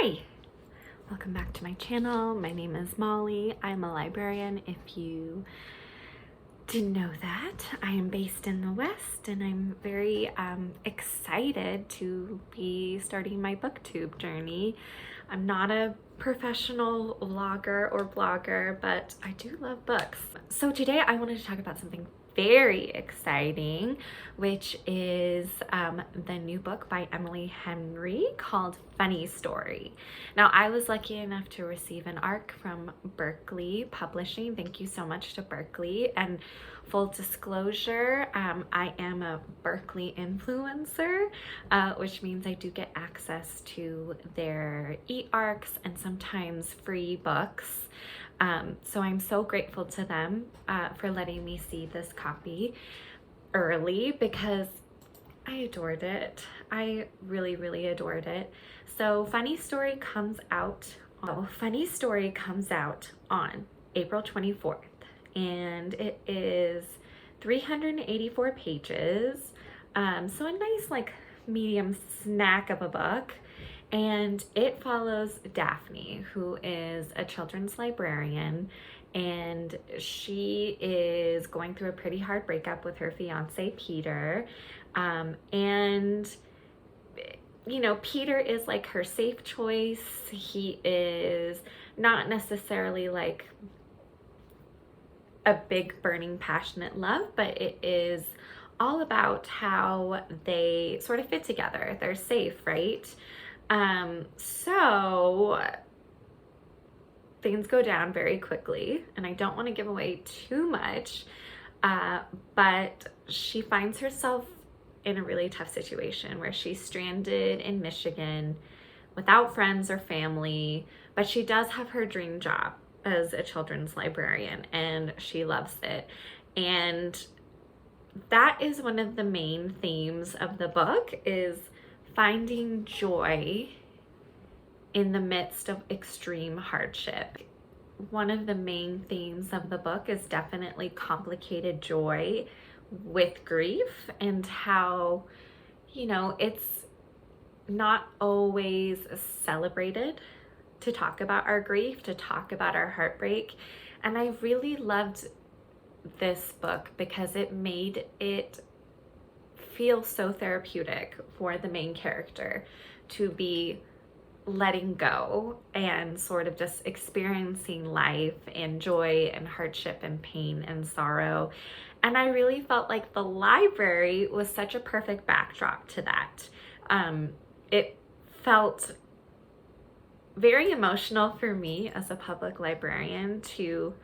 Hi, welcome back to my channel. My name is Molly. I'm a librarian. If you didn't know that, I am based in the West and I'm very excited to be starting my booktube journey. I'm not a professional vlogger or blogger, but I do love books. So today I wanted to talk about something very exciting, which is the new book by Emily Henry called Funny Story. Now, I was lucky enough to receive an ARC from Berkley Publishing. Thank you so much to Berkley. And full disclosure, I am a Berkley influencer, which means I do get access to their e-ARCs and sometimes free books. So I'm so grateful to them for letting me see this copy early because I adored it. I really, really adored it. So Funny Story comes out on April 24th, and it is 384 pages. So a nice like medium snack of a book. And it follows Daphne, who is a children's librarian, and she is going through a pretty hard breakup with her fiance, Peter. And, you know, Peter is like her safe choice. He is not necessarily like a big, burning, passionate love, but it is all about how they sort of fit together. They're safe, right? So things go down very quickly, and I don't want to give away too much, but she finds herself in a really tough situation where she's stranded in Michigan without friends or family, but she does have her dream job as a children's librarian, and she loves it. And that is one of the main themes of the book, is finding joy in the midst of extreme hardship. One of the main themes of the book is definitely complicated joy with grief, and how, you know, it's not always celebrated to talk about our grief, to talk about our heartbreak. And I really loved this book because it made it feel so therapeutic for the main character to be letting go and sort of just experiencing life and joy and hardship and pain and sorrow. And I really felt like the library was such a perfect backdrop to that. It felt very emotional for me as a public librarian to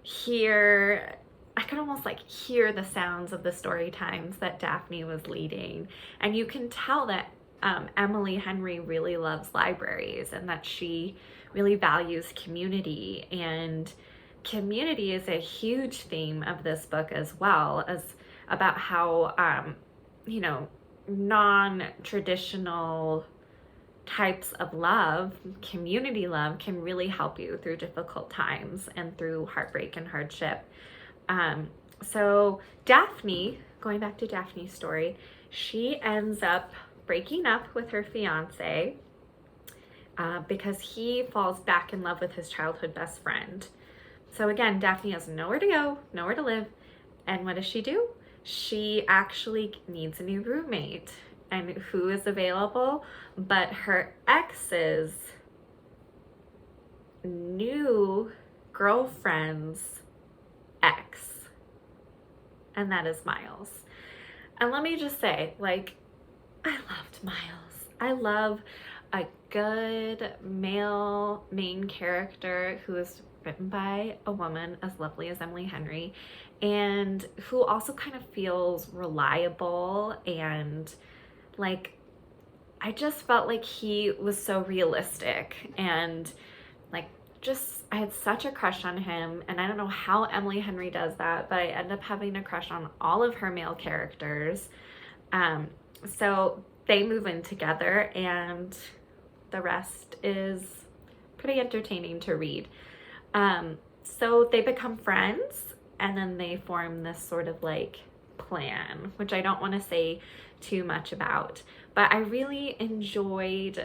hear. I could almost like hear the sounds of the story times that Daphne was leading. And you can tell that Emily Henry really loves libraries, and that she really values community. And community is a huge theme of this book, as well as about how, you know, non-traditional types of love, community love, can really help you through difficult times and through heartbreak and hardship. So Daphne, going back to Daphne's story, she ends up breaking up with her fiance because he falls back in love with his childhood best friend. So again, Daphne has nowhere to go, nowhere to live. And what does she do? She actually needs a new roommate. And who is available but her ex's new girlfriend's ex, and that is Miles. And let me just say, like, I loved Miles. I love a good male main character who is written by a woman as lovely as Emily Henry, and who also kind of feels reliable. And like, I just felt like he was so realistic, and like, just, I had such a crush on him. And I don't know how Emily Henry does that, but I end up having a crush on all of her male characters. So they move in together, and the rest is pretty entertaining to read. So they become friends, and then they form this sort of like plan, which I don't want to say too much about, but I really enjoyed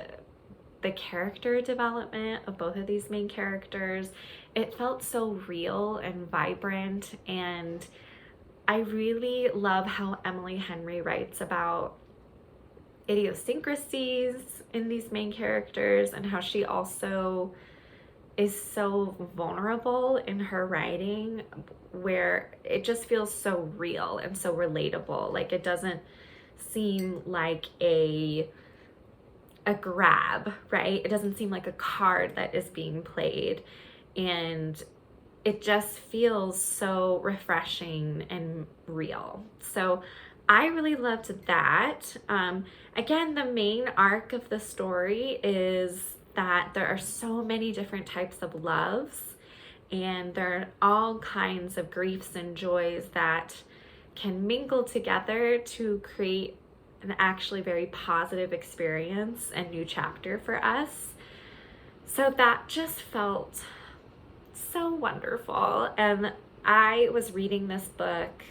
the character development of both of these main characters, it felt so real and vibrant, and I really love how Emily Henry writes about idiosyncrasies in these main characters and how she also is so vulnerable in her writing, where it just feels so real and so relatable. Like, it doesn't seem like a grab, right? It doesn't seem like a card that is being played, and it just feels so refreshing and real. So I really loved that. Again, the main arc of the story is that there are so many different types of loves, and there are all kinds of griefs and joys that can mingle together to create an actually very positive experience and new chapter for us. So that just felt so wonderful. And I was reading this book,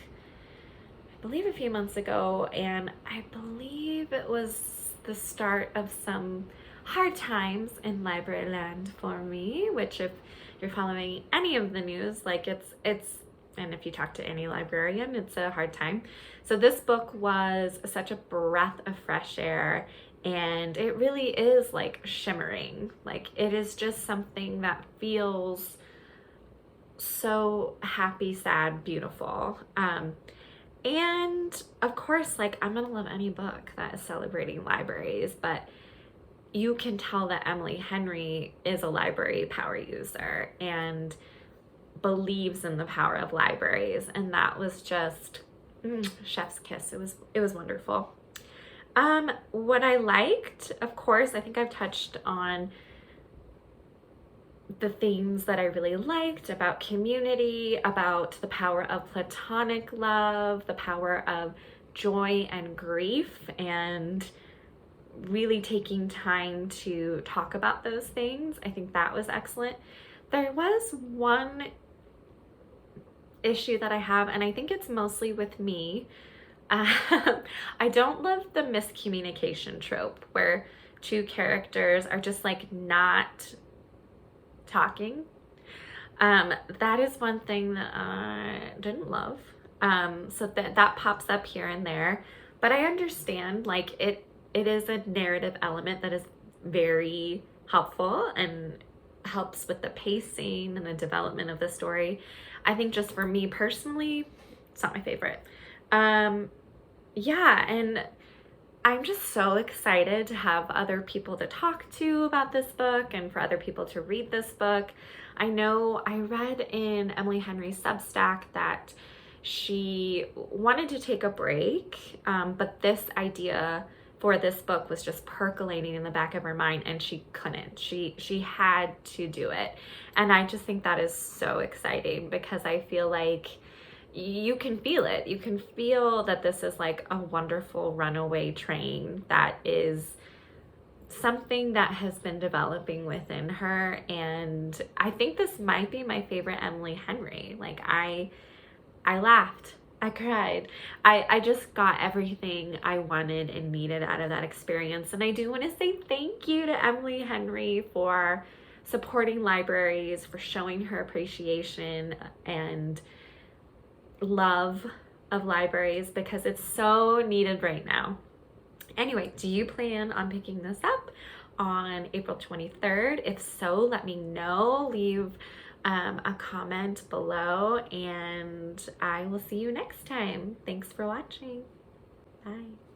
I believe a few months ago, and I believe it was the start of some hard times in library land for me, which, if you're following any of the news, like it's and if you talk to any librarian, it's a hard time. So this book was such a breath of fresh air, and it really is like shimmering. Like, it is just something that feels so happy, sad, beautiful. And of course, like, I'm gonna love any book that is celebrating libraries, but you can tell that Emily Henry is a library power user and believes in the power of libraries, and that was just chef's kiss. It was wonderful. What I liked, of course, I think I've touched on the themes that I really liked about community, about the power of platonic love, the power of joy and grief, and really taking time to talk about those things. I think that was excellent. There was one issue that I have, and I think it's mostly with me. I don't love the miscommunication trope where two characters are just like not talking. That is one thing that I didn't love. So that pops up here and there, but I understand, like, it is a narrative element that is very helpful and helps with the pacing and the development of the story. I think just for me personally, it's not my favorite. Yeah, and I'm just so excited to have other people to talk to about this book and for other people to read this book. I know I read in Emily Henry's Substack that she wanted to take a break, but this idea for this book was just percolating in the back of her mind, and she couldn't. She had to do it. And I just think that is so exciting, because I feel like you can feel it. You can feel that this is like a wonderful runaway train that is something that has been developing within her. And I think this might be my favorite Emily Henry. Like, I laughed, I cried. I just got everything I wanted and needed out of that experience. And I do want to say thank you to Emily Henry for supporting libraries, for showing her appreciation and love of libraries, because it's so needed right now. Anyway, do you plan on picking this up on April 23rd? If so, let me know. Leave a comment below, and I will see you next time. Thanks for watching. Bye.